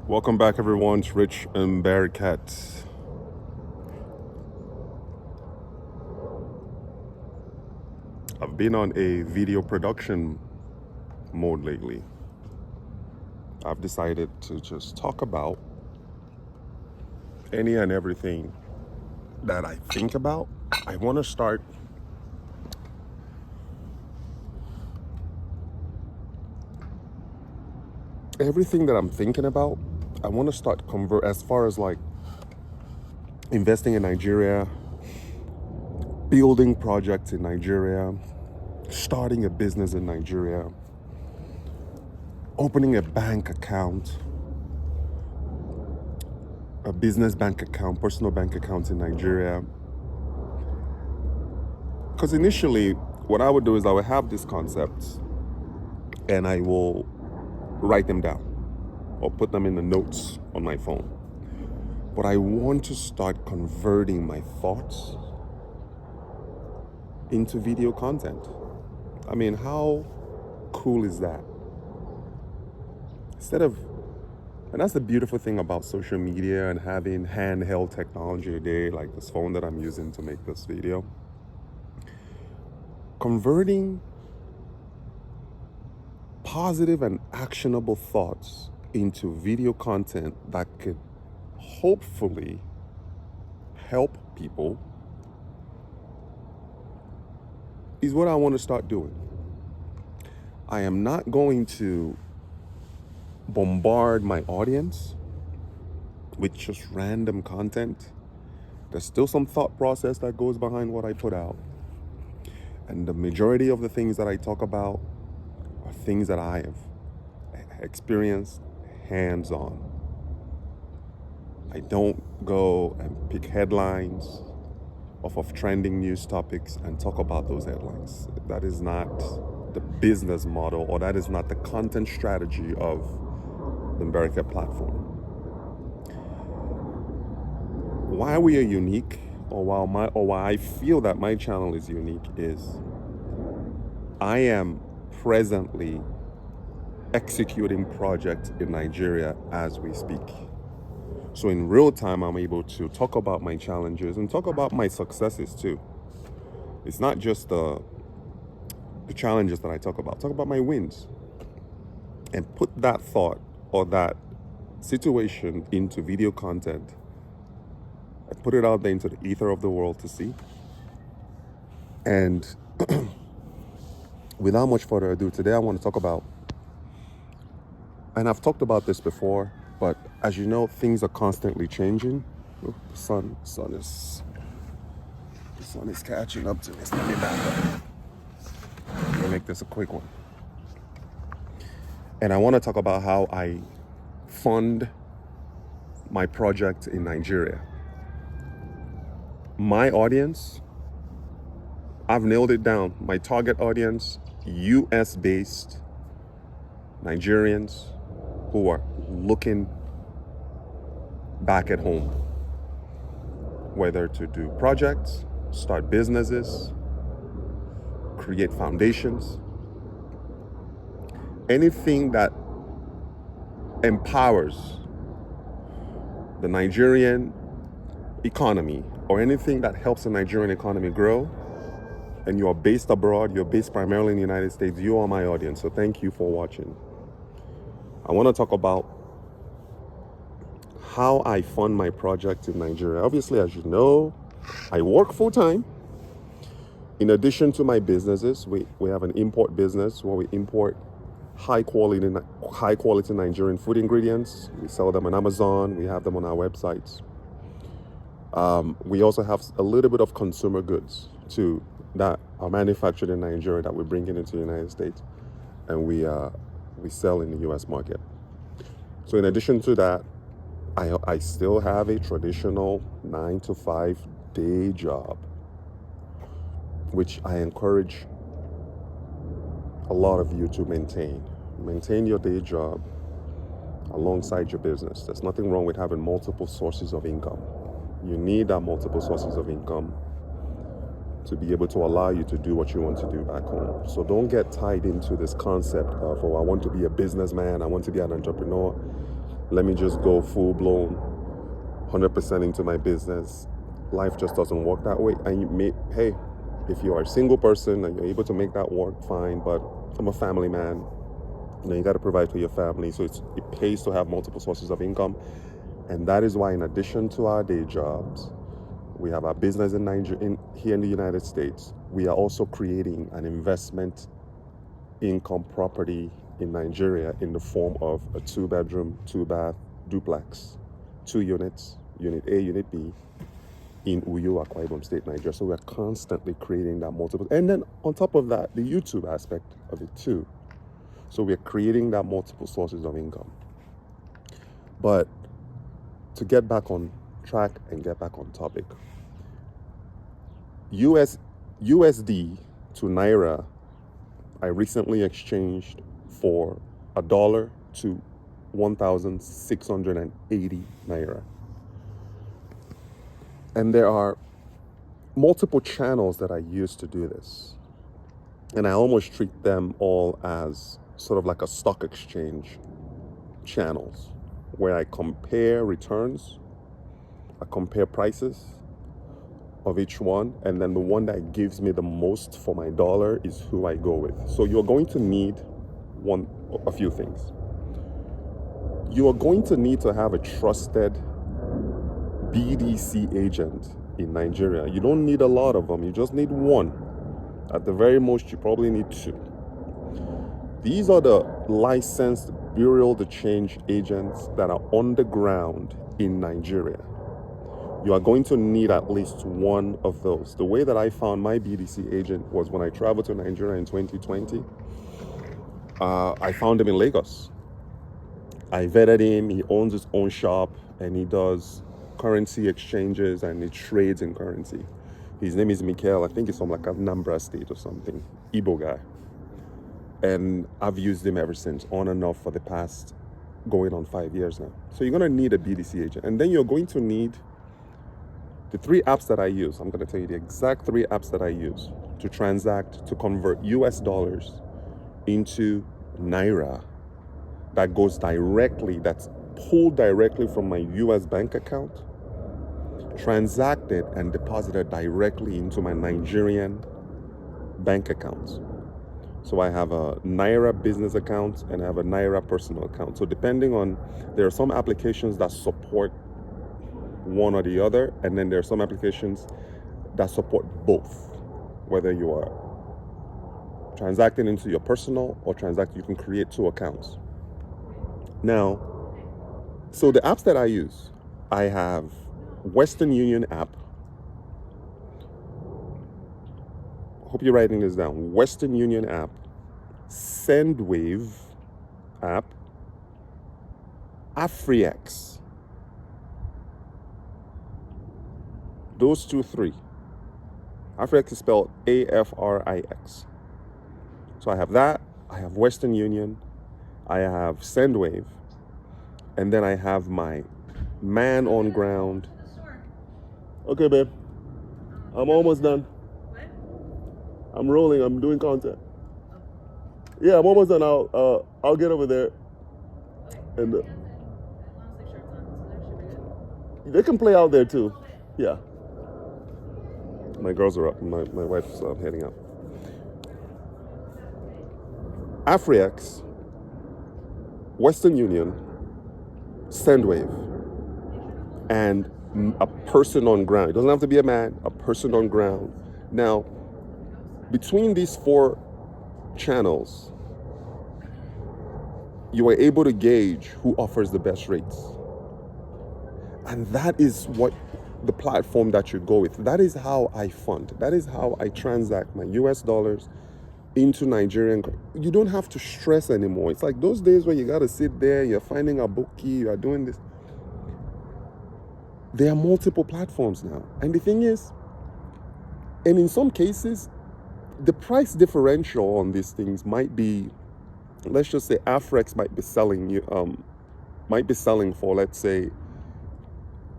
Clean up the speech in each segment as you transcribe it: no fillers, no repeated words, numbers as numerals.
Welcome back, everyone, to Rich and Bearcat. I've been on a video production mode lately. I've decided to just talk about any and everything that I think about. I want to start everything that I'm thinking about. I want to start convert as far as like investing in Nigeria, building projects in Nigeria, starting a business in Nigeria, opening a bank account, a business bank account, personal bank account in Nigeria. Because initially, what I would do is I would have these concepts and I will write them down or put them in the notes on my phone. But I want to start converting my thoughts into video content. I mean, how cool is that? And that's the beautiful thing about social media and having handheld technology today, like this phone that I'm using to make this video. Converting positive and actionable thoughts into video content that could hopefully help people is what I want to start doing. I am not going to bombard my audience with just random content. There's still some thought process that goes behind what I put out. And the majority of the things that I talk about are things that I have experienced hands-on. I don't go and pick headlines off of trending news topics and talk about those headlines. That is not the business model, or that is not the content strategy of the America platform. Why we are unique, or why I feel that my channel is unique, is I am presently executing projects in Nigeria as we speak. So in real time, I'm able to talk about my challenges and talk about my successes too. It's not just the challenges that I talk about my wins, and put that thought or that situation into video content and put it out there into the ether of the world to see. And without much further ado, today I want to talk about, and I've talked about this before, but as you know, things are constantly changing. Oh, the sun is catching up to me. Let me back up. I'm gonna make this a quick one. And I want to talk about how I fund my project in Nigeria. My audience, I've nailed it down. My target audience, US-based Nigerians who are looking back at home, whether to do projects, start businesses, create foundations, anything that empowers the Nigerian economy, or anything that helps the Nigerian economy grow, and you are based abroad, you're based primarily in the United States, you are my audience. So thank you for watching. I want to talk about how I fund my project in Nigeria. Obviously, as you know, I work full-time. In addition to my businesses, we have an import business where we import high quality Nigerian food ingredients. We sell them on Amazon. We have them on our websites. We also have a little bit of consumer goods too that are manufactured in Nigeria that we bring into the United States, and we sell in the US market. So in addition to that, I still have a traditional 9-to-5 day job, which I encourage a lot of you to maintain. Maintain your day job alongside your business. There's nothing wrong with having multiple sources of income. You need that multiple sources of income to be able to allow you to do what you want to do back home. So don't get tied into this concept of, oh, I want to be a businessman, I want to be an entrepreneur. let me just go full blown 100% into my business. Life just doesn't work that way. And hey, if you are a single person and you're able to make that work, fine. But I'm a family man. You got to provide for your family. So it pays to have multiple sources of income. And that is why, in addition to our day jobs, we have our business in Nigeria, here in the United States. We are also creating an investment income property in Nigeria in the form of a 2-bedroom, 2-bath duplex, 2 units, Unit A, Unit B, in Uyo, Akwa Ibom State, Nigeria. So we're constantly creating that multiple. And then on top of that, the YouTube aspect of it too. So we're creating that multiple sources of income. But to get back on track and get back on topic, USD to Naira, I recently exchanged for $1 to 1,680 Naira. And there are multiple channels that I use to do this. And I almost treat them all as sort of like a stock exchange channels where I compare returns, I compare prices of each one, and then the one that gives me the most for my dollar is who I go with. So you're going to need a few things. You are going to need to have a trusted BDC agent in Nigeria. You don't need a lot of them, you just need one. At the very most, you probably need 2. These are the licensed Bureau de Change agents that are on the ground in Nigeria. You are going to need at least one of those. The way that I found my BDC agent was when I traveled to Nigeria in 2020. I found him in Lagos. I vetted him. He owns his own shop and he does currency exchanges and he trades in currency. His name is Mikel. I think he's from like Anambra State or something. Igbo guy. And I've used him ever since, on and off for the past going on 5 years now. So you're going to need a BDC agent. And then you're going to need the 3 apps that I use. I'm going to tell you the exact 3 apps that I use to transact, to convert US dollars into Naira that goes directly, that's pulled directly from my US bank account, transacted and deposited directly into my Nigerian bank accounts. So I have a Naira business account and I have a Naira personal account. So depending on, there are some applications that support one or the other, and then there are some applications that support both. Whether you are transacting into your personal or you can create 2 accounts. Now, so the apps that I use, I have Western Union app. Hope you're writing this down. Western Union app, Sendwave app, AfriX. Those 3. AfriX is spelled AFRIX. So I have that, I have Western Union, I have Sendwave, and then I have my man on ground. Okay, babe. I'm almost done. I'm rolling, I'm doing content. Yeah, I'm almost done. I'll get over there. And they can play out there too. Yeah. My girls are up. My wife's heading out. AfriX, Western Union, Sendwave, and a person on ground. It doesn't have to be a man, a person on ground. Now, between these 4 channels, you are able to gauge who offers the best rates. And that is what the platform that you go with. That is how I fund. That is how I transact my US dollars into Nigerian. You don't have to stress anymore. It's like those days where you got to sit there, you're finding a bookie, you're doing this. There are multiple platforms now. And the thing is, and in some cases, the price differential on these things might be, let's just say Afrex might be selling for, let's say,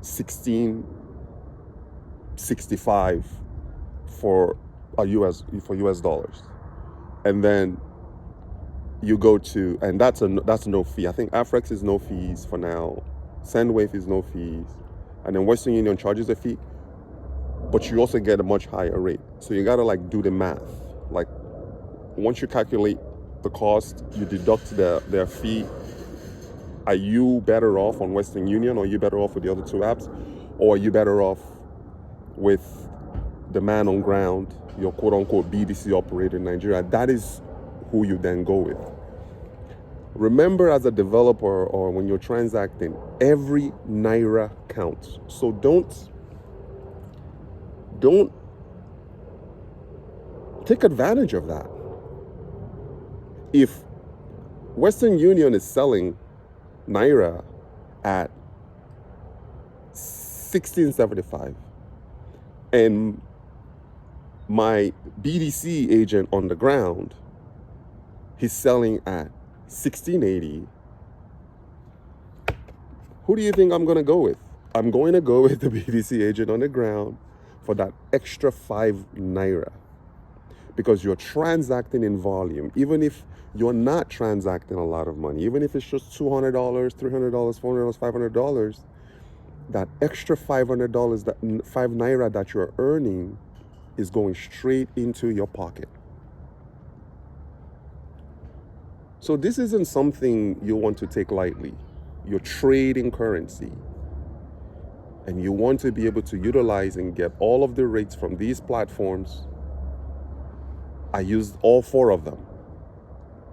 16.65 for US dollars. And then you go to, and that's no fee. I think Afrex is no fees for now. Sendwave is no fees, and then Western Union charges a fee, but you also get a much higher rate. So you gotta like do the math. Like once you calculate the cost, you deduct their fee. Are you better off on Western Union, or are you better off with the other two apps, or are you better off with the man on ground, your quote-unquote BDC operator in Nigeria? That is who you then go with. Remember, as a developer or when you're transacting, every Naira counts. So don't take advantage of that. If Western Union is selling Naira at 1675 and my BDC agent on the ground, he's selling at 1680, who do you think I'm going to go with? I'm going to go with the BDC agent on the ground for that extra 5 Naira, because you're transacting in volume. Even if you're not transacting a lot of money, even if it's just $200, $300, $400, $500, that extra $500, that 5 Naira that you're earning is going straight into your pocket. So this isn't something you want to take lightly. You're trading currency, and you want to be able to utilize and get all of the rates from these platforms. I used all 4 of them,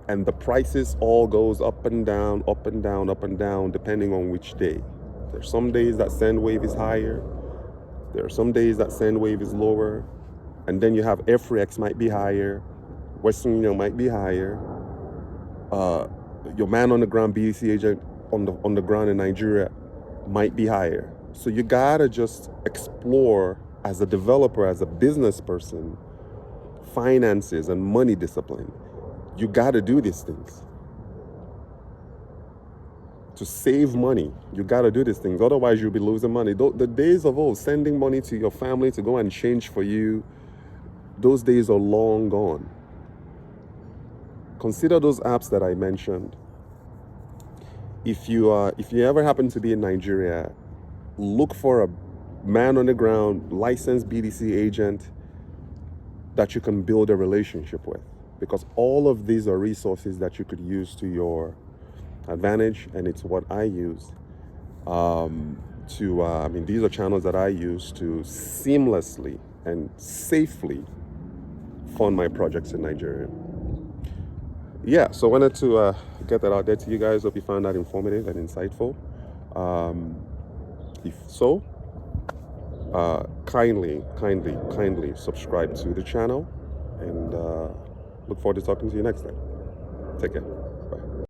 and the prices all goes up and down, up and down, up and down, depending on which day. There's some days that Sendwave is higher. There are some days that Sendwave is lower. And then you have Afrex might be higher. Western Union might be higher. Your man on the ground BDC agent on the ground in Nigeria might be higher. So you gotta just explore as a developer, as a business person, finances and money discipline. You gotta do these things. To save money, you gotta do these things. Otherwise, you'll be losing money. The days of sending money to your family to go and change for you, those days are long gone. Consider those apps that I mentioned. If you ever happen to be in Nigeria, look for a man on the ground, licensed BDC agent that you can build a relationship with, because all of these are resources that you could use to your advantage, and it's what I use these are channels that I use to seamlessly and safely fund my projects in Nigeria. Yeah, so I wanted to get that out there to you guys. Hope you found that informative and insightful. If so, kindly subscribe to the channel, and look forward to talking to you next time. Take care.